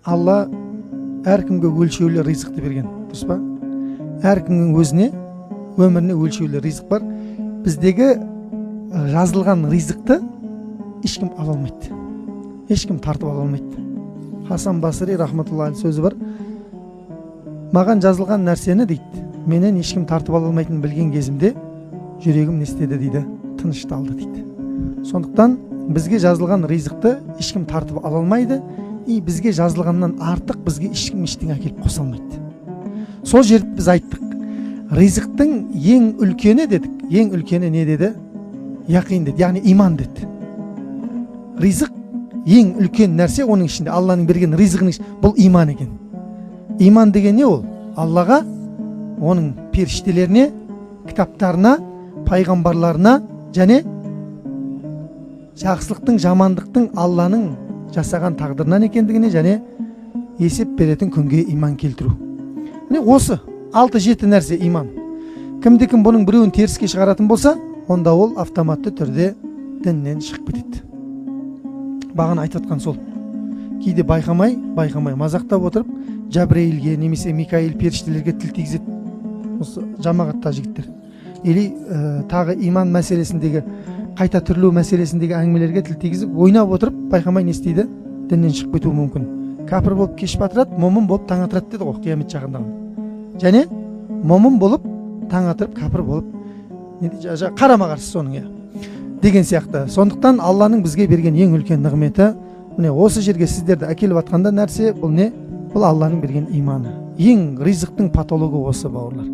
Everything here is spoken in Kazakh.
Алла әркімге өлшеулі ризықты берген, дұрыс па? Әркімнің өзіне, өміріне өлшеулі ризық бар. Біздегі жазылған ризықты ешкім ала алмайды. Ешкім тартып ала алмайды. Хасан Басри рахматуллахи сөзі бар. Маған жазылған нәрсені дейді, менен ешкім тартып ала алмайтынын білген кезімде жүрегім не істеді дейді, тынышталды дейді. Сондықтан бізге жазылған ризықты ешкім тартып ала алмайды, и бізге жазылғаннан артық бізге ешкім ештеңе әкеліп қоса алмайды. Сол жерде біз айттық, ризықтың ең үлкені дедік. Ең үлкені не деді? Яқин деді, яғни иман деді. Ризық ең үлкен нәрсе, оның ішінде Алланың берген ризығының бұл иман екен. Иман деген не ол? Аллаға, оның періштелеріне, кітаптарына, пайғамбарларына және жақсылықтың, жамандықтың Алланың жасаған тағдырынан екендігіне және есеп беретін күнге иман келтіру. Міне осы 6-7 нәрсе иман. Кімде-кім бұның біреуін теріске шығаратын болса, онда ол автоматты түрде діннен шығып кетеді. Бағана айтып сол. Кейде байқамай мазақтап отырып, Жабрейлге немесе Микаил періштелерге тіл тигізеді. Осы жамағатта жігіттер. Или тағы иман мәселесіндегі, қайта түрлеу мәселесіндегі әңгімелерге тіл тигізіп, ойнап отырып, байқамай не істейді? Діннен шығып кетуі мүмкін. Кәпір болып кеш батырады, момын болып таң атырады деді ғой қиямет жақындағанда. Және момын болып таң атырып, кәпір болып қарама қарсы соның деген сияқты. Сондықтан Алланың бізге берген ең үлкен нығметі, міне осы жерге сіздерді әкеліп атқанда нәрсе бұл не? Бұл Алланың берген иманы. Ең ризықтың патологы осы, бауырлар.